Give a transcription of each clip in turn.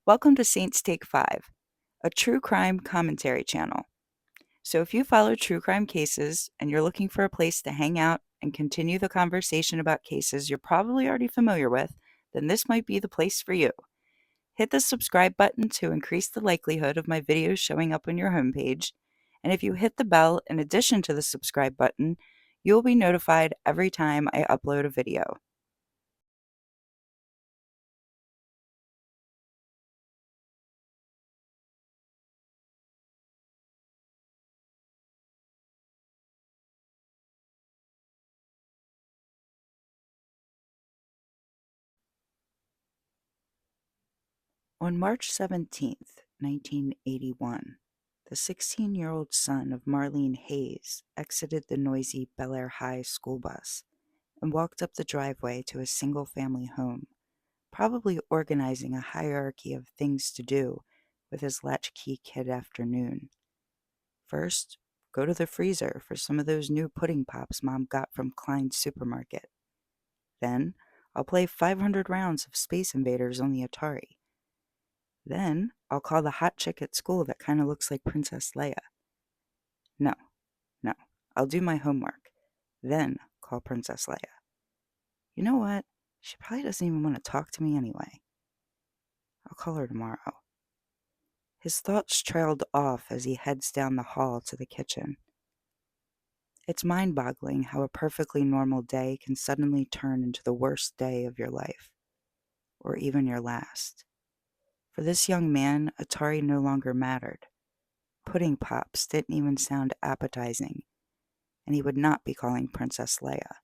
Welcome to Saints Take 5, a true crime commentary channel. So if you follow true crime cases and you're looking for a place to hang out and continue the conversation about cases you're probably already familiar with, then this might be the place for you. Hit the subscribe button to increase the likelihood of my videos showing up on your homepage, and if you hit the bell in addition to the subscribe button, you'll be notified every time I upload a video. On March 17th, 1981, the 16-year-old son of Marlene Hayes exited the noisy Bel Air High school bus and walked up the driveway to a single-family home, probably organizing a hierarchy of things to do with his latchkey kid afternoon. First, go to the freezer for some of those new pudding pops Mom got from Klein's supermarket. Then, I'll play 500 rounds of Space Invaders on the Atari. Then, I'll call the hot chick at school that kind of looks like Princess Leia. No, I'll do my homework. Then call Princess Leia. You know what? She probably doesn't even want to talk to me anyway. I'll call her tomorrow. His thoughts trailed off as he heads down the hall to the kitchen. It's mind-boggling how a perfectly normal day can suddenly turn into the worst day of your life, or even your last. For this young man, Atari no longer mattered. Pudding pops didn't even sound appetizing, and he would not be calling Princess Leia.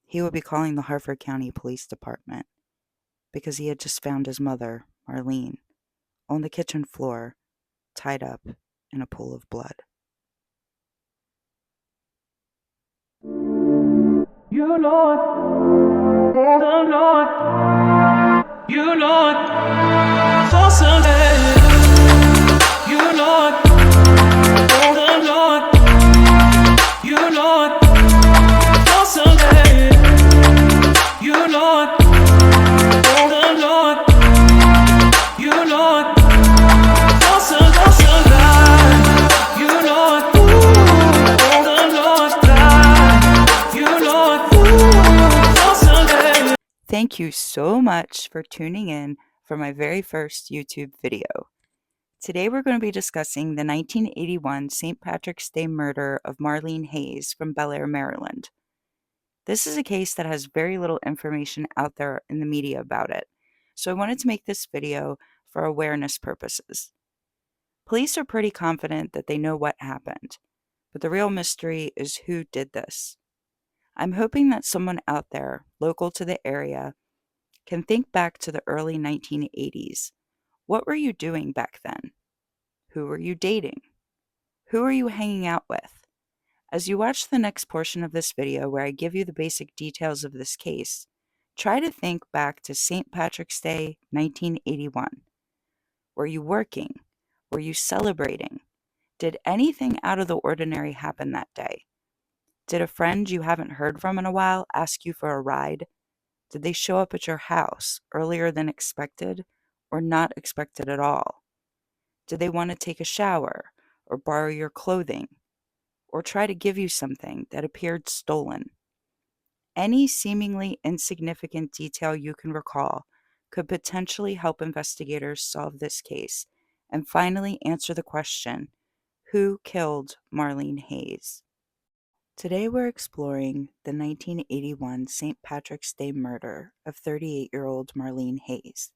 He would be calling the Harford County Police Department, because he had just found his mother, Marlene, on the kitchen floor, tied up in a pool of blood. You know it, oh Lord, you know it, for Sunday, you know it, oh Lord, you know it, for Sunday, you know it, oh Lord, you know it, for Sunday, you know it, oh Lord, you know it. Thank you so much for tuning in for my very first YouTube video. Today we're going to be discussing the 1981 St. Patrick's Day murder of Marlene Hayes from Bel Air, Maryland. This is a case that has very little information out there in the media about it, so I wanted to make this video for awareness purposes. Police are pretty confident that they know what happened, but the real mystery is who did this. I'm hoping that someone out there, local to the area, can think back to the early 1980s. What were you doing back then? Who were you dating? Who are you hanging out with? As you watch the next portion of this video where I give you the basic details of this case, try to think back to St. Patrick's Day, 1981. Were you working? Were you celebrating? Did anything out of the ordinary happen that day? Did a friend you haven't heard from in a while ask you for a ride? Did they show up at your house earlier than expected or not expected at all? Did they want to take a shower or borrow your clothing or try to give you something that appeared stolen? Any seemingly insignificant detail you can recall could potentially help investigators solve this case and finally answer the question, who killed Marlene Hayes? Today we're exploring the 1981 St. Patrick's Day murder of 38-year-old Marlene Hayes.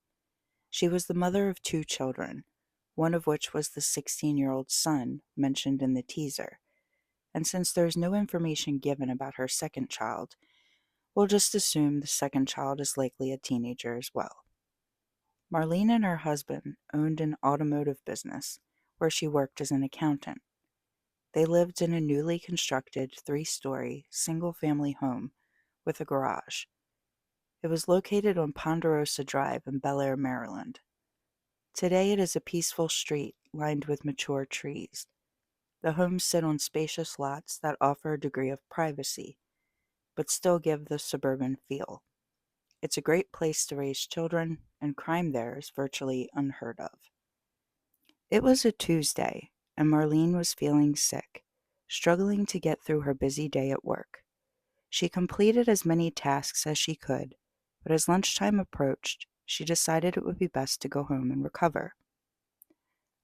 She was the mother of two children, one of which was the 16-year-old son mentioned in the teaser, and since there's no information given about her second child, we'll just assume the second child is likely a teenager as well. Marlene and her husband owned an automotive business where she worked as an accountant. They lived in a newly constructed 3-story, single-family home with a garage. It was located on Ponderosa Drive in Bel Air, Maryland. Today it is a peaceful street lined with mature trees. The homes sit on spacious lots that offer a degree of privacy, but still give the suburban feel. It's a great place to raise children, and crime there is virtually unheard of. It was a Tuesday, and Marlene was feeling sick, struggling to get through her busy day at work. She completed as many tasks as she could, but as lunchtime approached, she decided it would be best to go home and recover.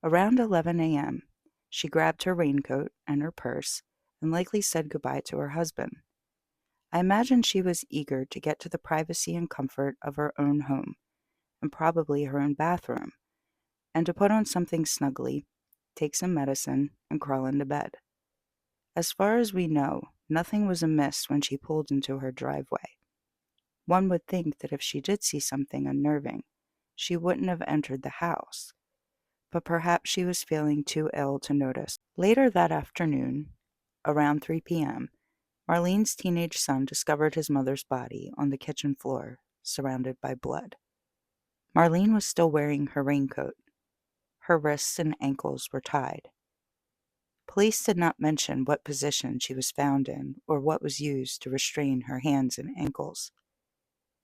Around 11 a.m., she grabbed her raincoat and her purse and likely said goodbye to her husband. I imagine she was eager to get to the privacy and comfort of her own home, and probably her own bathroom, and to put on something snuggly, take some medicine, and crawl into bed. As far as we know, nothing was amiss when she pulled into her driveway. One would think that if she did see something unnerving, she wouldn't have entered the house, but perhaps she was feeling too ill to notice. Later that afternoon, around 3 p.m., Marlene's teenage son discovered his mother's body on the kitchen floor, surrounded by blood. Marlene was still wearing her raincoat. Her wrists and ankles were tied. Police did not mention what position she was found in or what was used to restrain her hands and ankles.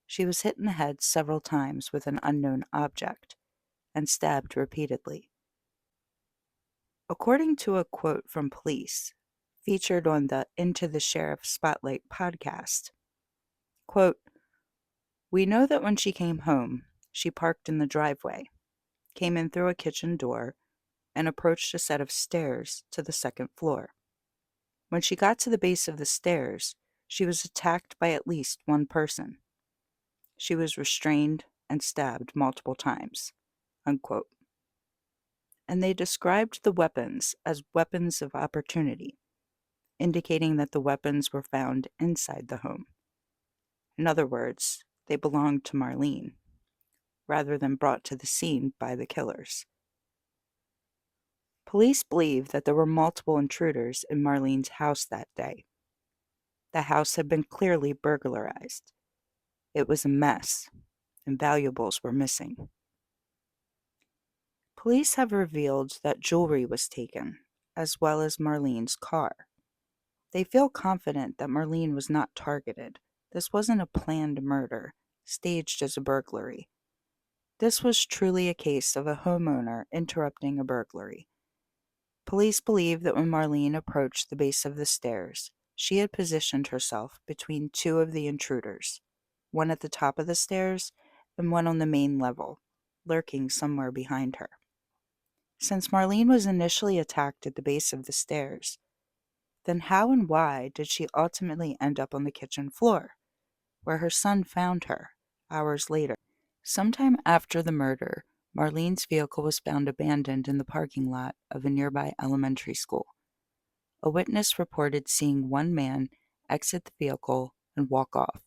She was hit in the head several times with an unknown object and stabbed repeatedly. According to a quote from police, featured on the Into the Sheriff Spotlight podcast, quote, "We know that when she came home, she parked in the driveway, came in through a kitchen door, and approached a set of stairs to the second floor. When she got to the base of the stairs, she was attacked by at least one person. She was restrained and stabbed multiple times," unquote. And they described the weapons as weapons of opportunity, indicating that the weapons were found inside the home. In other words, they belonged to Marlene, rather than brought to the scene by the killers. Police believe that there were multiple intruders in Marlene's house that day. The house had been clearly burglarized. It was a mess, and valuables were missing. Police have revealed that jewelry was taken, as well as Marlene's car. They feel confident that Marlene was not targeted. This wasn't a planned murder, staged as a burglary. This was truly a case of a homeowner interrupting a burglary. Police believe that when Marlene approached the base of the stairs, she had positioned herself between two of the intruders, one at the top of the stairs and one on the main level, lurking somewhere behind her. Since Marlene was initially attacked at the base of the stairs, then how and why did she ultimately end up on the kitchen floor, where her son found her hours later? Sometime after the murder, Marlene's vehicle was found abandoned in the parking lot of a nearby elementary school. A witness reported seeing one man exit the vehicle and walk off.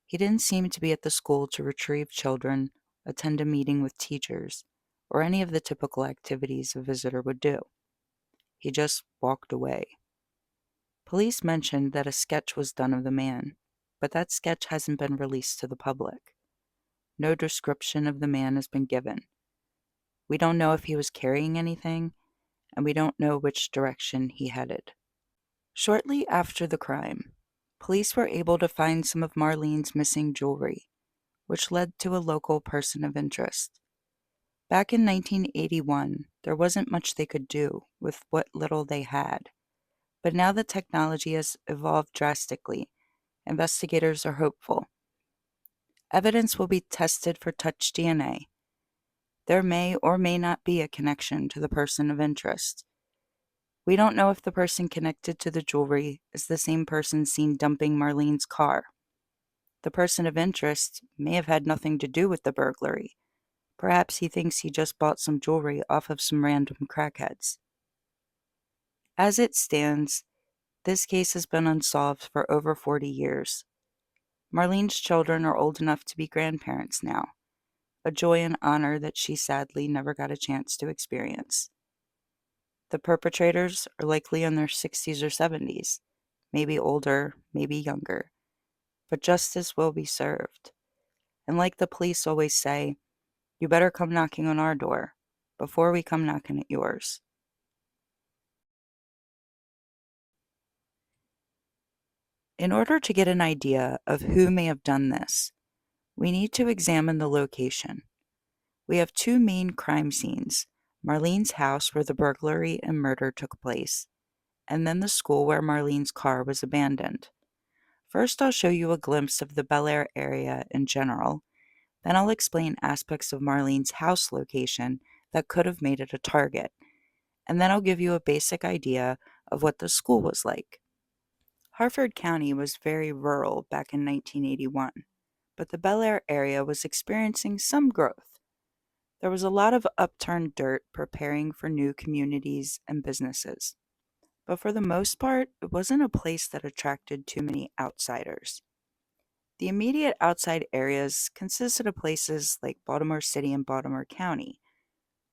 He didn't seem to be at the school to retrieve children, attend a meeting with teachers, or any of the typical activities a visitor would do. He just walked away. Police mentioned that a sketch was done of the man, but that sketch hasn't been released to the public. No description of the man has been given. We don't know if he was carrying anything, and we don't know which direction he headed. Shortly after the crime, police were able to find some of Marlene's missing jewelry, which led to a local person of interest. Back in 1981, there wasn't much they could do with what little they had, but now that technology has evolved drastically, investigators are hopeful. Evidence will be tested for touch DNA. There may or may not be a connection to the person of interest. We don't know if the person connected to the jewelry is the same person seen dumping Marlene's car. The person of interest may have had nothing to do with the burglary. Perhaps he thinks he just bought some jewelry off of some random crackheads. As it stands, this case has been unsolved for over 40 years. Marlene's children are old enough to be grandparents now, a joy and honor that she sadly never got a chance to experience. The perpetrators are likely in their 60s or 70s, maybe older, maybe younger, but justice will be served. And like the police always say, you better come knocking on our door before we come knocking at yours. In order to get an idea of who may have done this, We need to examine the location. We have two main crime scenes: Marlene's house where the burglary and murder took place, and then the school where Marlene's car was abandoned. First, I'll show you a glimpse of the Bel Air area in general. Then I'll explain aspects of Marlene's house location that could have made it a target. And then I'll give you a basic idea of what the school was like. Harford County was very rural back in 1981, but the Bel Air area was experiencing some growth. There was a lot of upturned dirt preparing for new communities and businesses. But for the most part, it wasn't a place that attracted too many outsiders. The immediate outside areas consisted of places like Baltimore City and Baltimore County,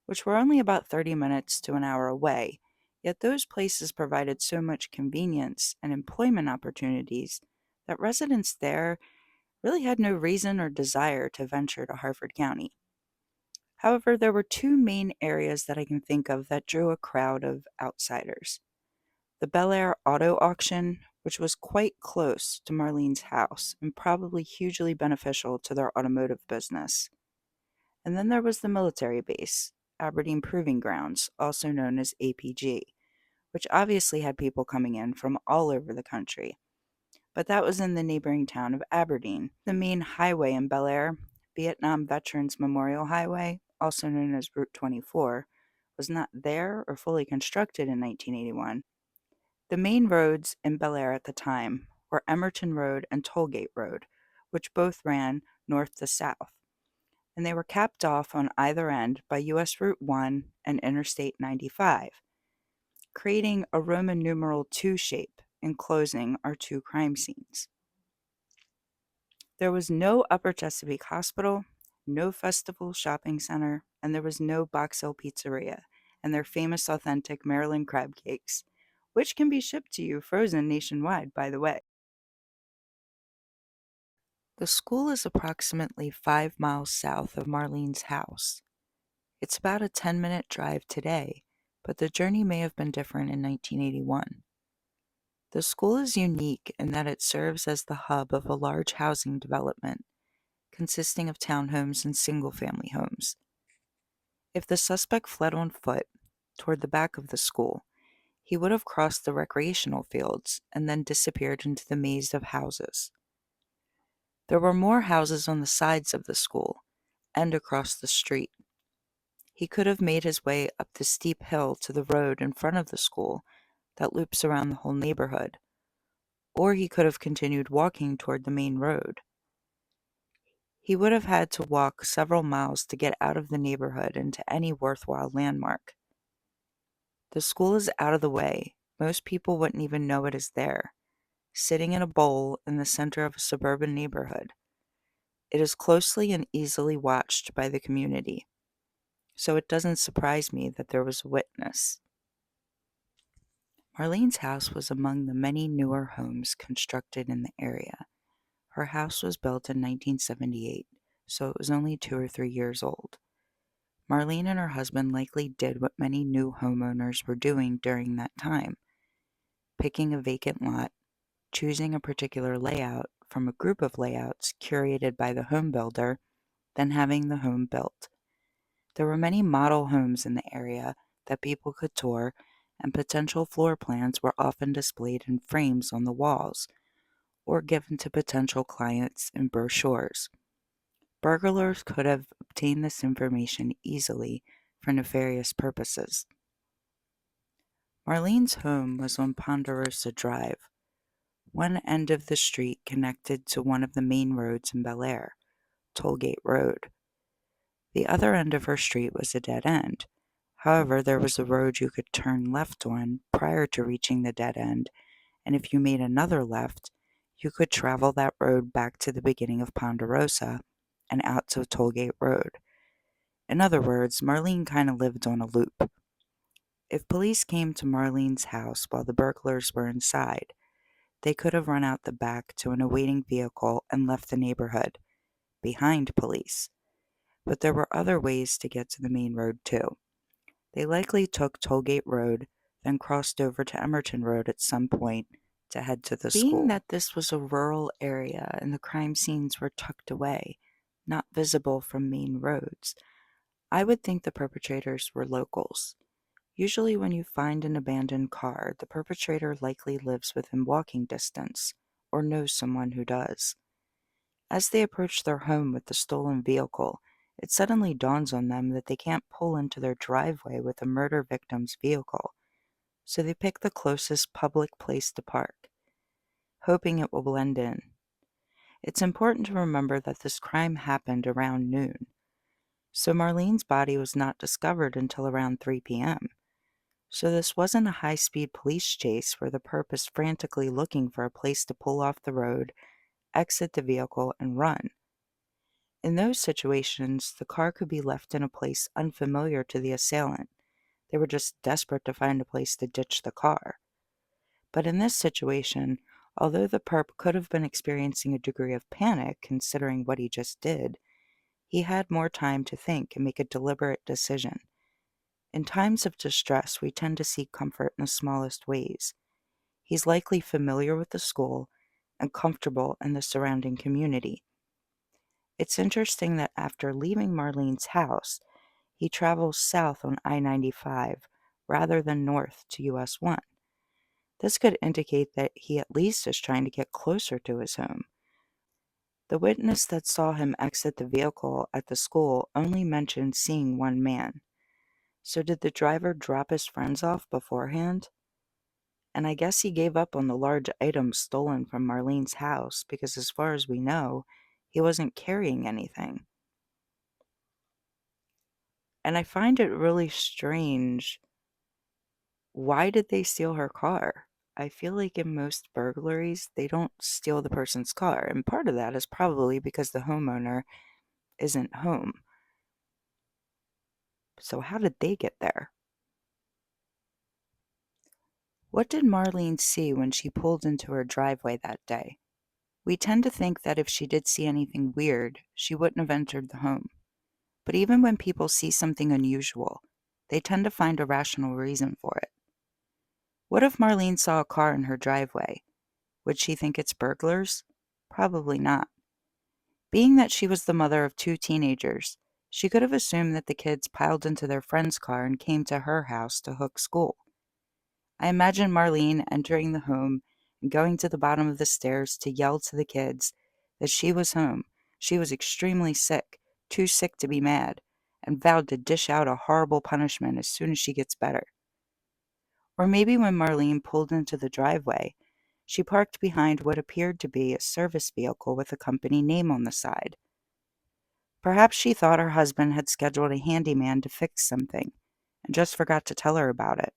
which were only about 30 minutes to an hour away, yet those places provided so much convenience and employment opportunities that residents there really had no reason or desire to venture to Harford County. However, there were two main areas that I can think of that drew a crowd of outsiders: the Bel Air Auto Auction, which was quite close to Marlene's house and probably hugely beneficial to their automotive business. And then there was the military base, Aberdeen Proving Grounds, also known as APG, which obviously had people coming in from all over the country. But that was in the neighboring town of Aberdeen. The main highway in Bel Air, Vietnam Veterans Memorial Highway, also known as Route 24, was not there or fully constructed in 1981. The main roads in Bel Air at the time were Emerton Road and Tollgate Road, which both ran north to south, and they were capped off on either end by US Route 1 and Interstate 95, creating a Roman numeral II shape enclosing our two crime scenes. There was no Upper Chesapeake Hospital, no Festival Shopping Center, and there was no Box Hill Pizzeria and their famous authentic Maryland crab cakes, which can be shipped to you frozen nationwide, by the way. The school is approximately 5 miles south of Marlene's house. It's about a 10-minute drive today, but the journey may have been different in 1981. The school is unique in that it serves as the hub of a large housing development consisting of townhomes and single-family homes. If the suspect fled on foot toward the back of the school, he would have crossed the recreational fields and then disappeared into the maze of houses. There were more houses on the sides of the school and across the street. He could have made his way up the steep hill to the road in front of the school that loops around the whole neighborhood, or he could have continued walking toward the main road. He would have had to walk several miles to get out of the neighborhood into any worthwhile landmark. The school is out of the way. Most people wouldn't even know it is there, sitting in a bowl in the center of a suburban neighborhood. It is closely and easily watched by the community, so it doesn't surprise me that there was a witness. Marlene's house was among the many newer homes constructed in the area. Her house was built in 1978, so it was only 2 or 3 years old. Marlene and her husband likely did what many new homeowners were doing during that time: picking a vacant lot, choosing a particular layout from a group of layouts curated by the home builder, then having the home built. There were many model homes in the area that people could tour, and potential floor plans were often displayed in frames on the walls or given to potential clients in brochures. Burglars could have obtained this information easily for nefarious purposes. Marlene's home was on Ponderosa Drive, one end of the street connected to one of the main roads in Bel Air, Tollgate Road. The other end of her street was a dead end. However, there was a road you could turn left on prior to reaching the dead end, and if you made another left, you could travel that road back to the beginning of Ponderosa and out to Tollgate Road. In other words, Marlene kind of lived on a loop. If police came to Marlene's house while the burglars were inside, they could have run out the back to an awaiting vehicle and left the neighborhood, behind police. But there were other ways to get to the main road too. They likely took Tollgate Road, then crossed over to Emerton Road at some point to head to the school. Being that this was a rural area and the crime scenes were tucked away, not visible from main roads. I would think the perpetrators were locals. Usually, when you find an abandoned car, the perpetrator likely lives within walking distance or knows someone who does. As they approach their home with the stolen vehicle, it suddenly dawns on them that they can't pull into their driveway with a murder victim's vehicle, so they pick the closest public place to park, hoping it will blend in. It's important to remember that this crime happened around noon, so Marlene's body was not discovered until around 3 p.m. So this wasn't a high-speed police chase where the perp is frantically looking for a place to pull off the road, exit the vehicle, and run. In those situations, the car could be left in a place unfamiliar to the assailant. They were just desperate to find a place to ditch the car. But in this situation, although the perp could have been experiencing a degree of panic considering what he just did, he had more time to think and make a deliberate decision. In times of distress, we tend to seek comfort in the smallest ways. He's likely familiar with the school and comfortable in the surrounding community. It's interesting that after leaving Marlene's house, he travels south on I-95 rather than north to US 1. This could indicate that he at least is trying to get closer to his home. The witness that saw him exit the vehicle at the school only mentioned seeing one man. So did the driver drop his friends off beforehand? And I guess he gave up on the large items stolen from Marlene's house because, as far as we know, he wasn't carrying anything. And I find it really strange. Why did they steal her car? I feel like in most burglaries, they don't steal the person's car. And part of that is probably because the homeowner isn't home. So how did they get there? What did Marlene see when she pulled into her driveway that day? We tend to think that if she did see anything weird, she wouldn't have entered the home. But even when people see something unusual, they tend to find a rational reason for it. What if Marlene saw a car in her driveway? Would she think it's burglars? Probably not. Being that she was the mother of two teenagers, she could have assumed that the kids piled into their friend's car and came to her house to hook school. I imagine Marlene entering the home and going to the bottom of the stairs to yell to the kids that she was home. She was extremely sick, too sick to be mad, and vowed to dish out a horrible punishment as soon as she gets better. Or maybe when Marlene pulled into the driveway, she parked behind what appeared to be a service vehicle with a company name on the side. Perhaps she thought her husband had scheduled a handyman to fix something and just forgot to tell her about it.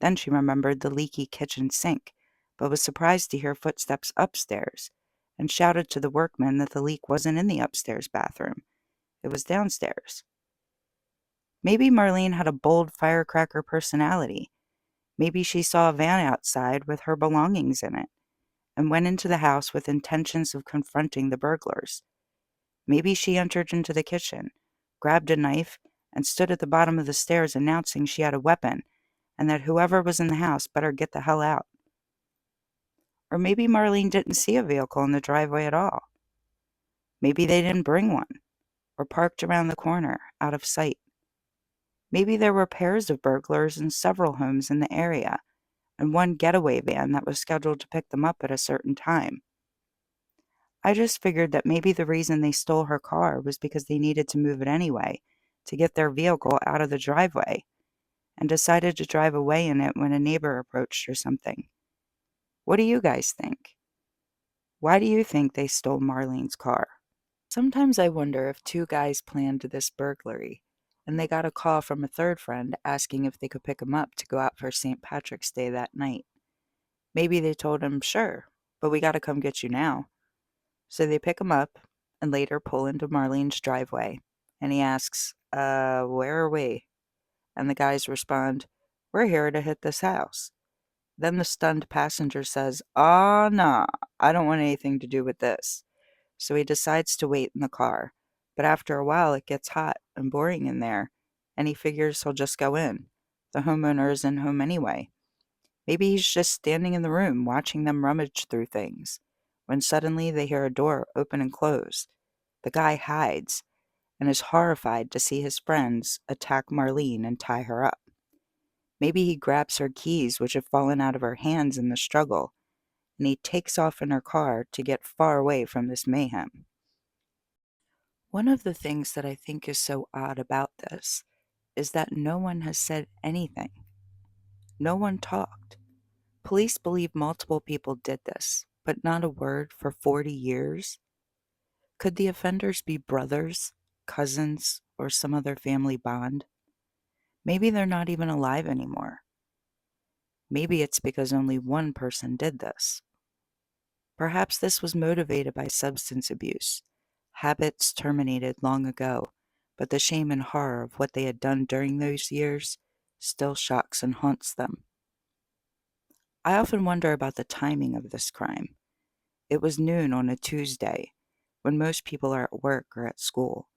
Then she remembered the leaky kitchen sink, but was surprised to hear footsteps upstairs, and shouted to the workmen that the leak wasn't in the upstairs bathroom. It was downstairs. Maybe Marlene had a bold firecracker personality. Maybe she saw a van outside with her belongings in it, and went into the house with intentions of confronting the burglars. Maybe she entered into the kitchen, grabbed a knife, and stood at the bottom of the stairs announcing she had a weapon and that whoever was in the house better get the hell out. Or maybe Marlene didn't see a vehicle in the driveway at all. Maybe they didn't bring one, or parked around the corner, out of sight. Maybe there were pairs of burglars in several homes in the area, and one getaway van that was scheduled to pick them up at a certain time. I just figured that maybe the reason they stole her car was because they needed to move it anyway, to get their vehicle out of the driveway, and decided to drive away in it when a neighbor approached or something. What do you guys think? Why do you think they stole Marlene's car? Sometimes I wonder if two guys planned this burglary, and they got a call from a third friend asking if they could pick him up to go out for St. Patrick's Day that night. Maybe they told him, sure, but we gotta come get you now. So they pick him up and later pull into Marlene's driveway, and he asks, where are we? And the guys respond, we're here to hit this house. Then the stunned passenger says, "Aw, nah, I don't want anything to do with this." So he decides to wait in the car. But after a while, it gets hot and boring in there, and he figures he'll just go in. The homeowner isn't home anyway. Maybe he's just standing in the room watching them rummage through things, when suddenly they hear a door open and close. The guy hides and is horrified to see his friends attack Marlene and tie her up. Maybe he grabs her keys, which have fallen out of her hands in the struggle, and he takes off in her car to get far away from this mayhem. One of the things that I think is so odd about this is that no one has said anything. No one talked. Police believe multiple people did this, but not a word for 40 years. Could the offenders be brothers, cousins, or some other family bond? Maybe they're not even alive anymore. Maybe it's because only one person did this. Perhaps this was motivated by substance abuse, habits terminated long ago, but the shame and horror of what they had done during those years still shocks and haunts them. I often wonder about the timing of this crime. It was noon on a Tuesday, when most people are at work or at school.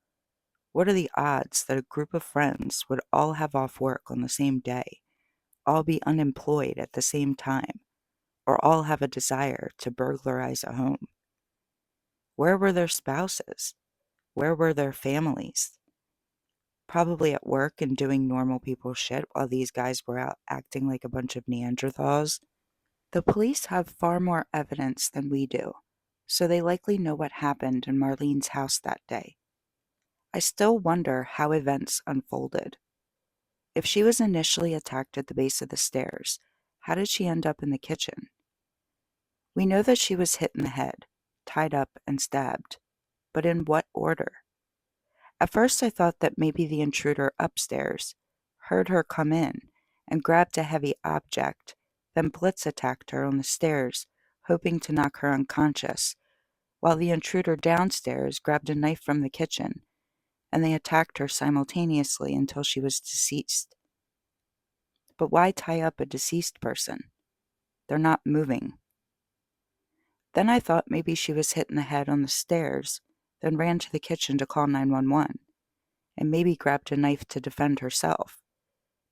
What are the odds that a group of friends would all have off work on the same day, all be unemployed at the same time, or all have a desire to burglarize a home? Where were their spouses? Where were their families? Probably at work and doing normal people shit while these guys were out acting like a bunch of Neanderthals. The police have far more evidence than we do, so they likely know what happened in Marlene's house that day. I still wonder how events unfolded. If she was initially attacked at the base of the stairs, how did she end up in the kitchen? We know that she was hit in the head, tied up, and stabbed, but in what order? At first I thought that maybe the intruder upstairs heard her come in and grabbed a heavy object, then blitz attacked her on the stairs, hoping to knock her unconscious, while the intruder downstairs grabbed a knife from the kitchen, and they attacked her simultaneously until she was deceased. But why tie up a deceased person? They're not moving. Then I thought maybe she was hit in the head on the stairs, then ran to the kitchen to call 911, and maybe grabbed a knife to defend herself.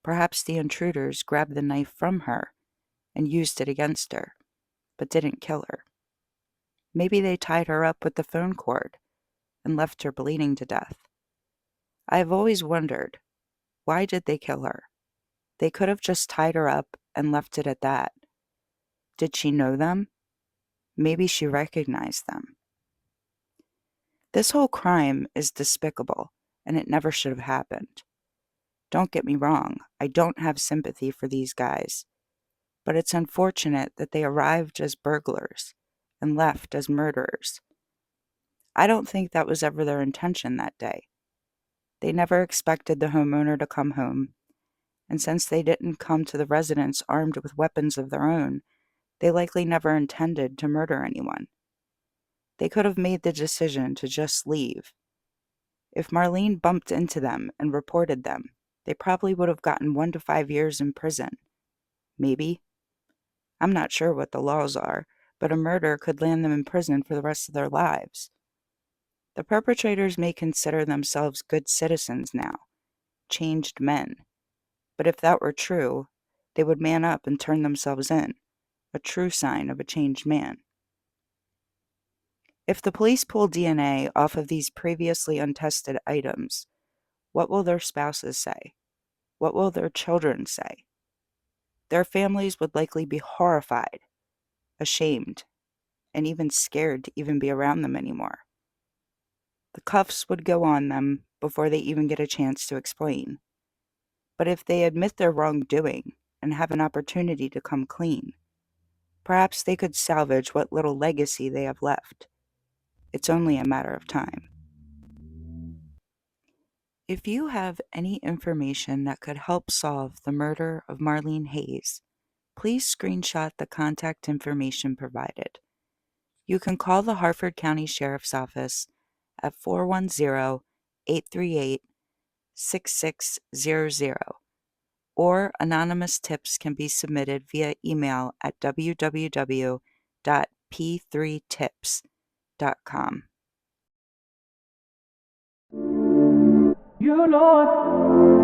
Perhaps the intruders grabbed the knife from her and used it against her, but didn't kill her. Maybe they tied her up with the phone cord and left her bleeding to death. I have always wondered, why did they kill her? They could have just tied her up and left it at that. Did she know them? Maybe she recognized them. This whole crime is despicable, and it never should have happened. Don't get me wrong, I don't have sympathy for these guys, but it's unfortunate that they arrived as burglars and left as murderers. I don't think that was ever their intention that day. They never expected the homeowner to come home, and since they didn't come to the residence armed with weapons of their own, they likely never intended to murder anyone. They could have made the decision to just leave. If Marlene bumped into them and reported them, they probably would have gotten 1 to 5 years in prison. Maybe. I'm not sure what the laws are, but a murder could land them in prison for the rest of their lives. The perpetrators may consider themselves good citizens now, changed men. But if that were true, they would man up and turn themselves in, a true sign of a changed man. If the police pull DNA off of these previously untested items, what will their spouses say? What will their children say? Their families would likely be horrified, ashamed, and even scared to even be around them anymore. The cuffs would go on them before they even get a chance to explain. But if they admit their wrongdoing and have an opportunity to come clean, perhaps they could salvage what little legacy they have left. It's only a matter of time. If you have any information that could help solve the murder of Marlene Hayes, please screenshot the contact information provided. You can call the Harford County Sheriff's Office at 410-838-6600, or anonymous tips can be submitted via email at www.p3tips.com. You know it.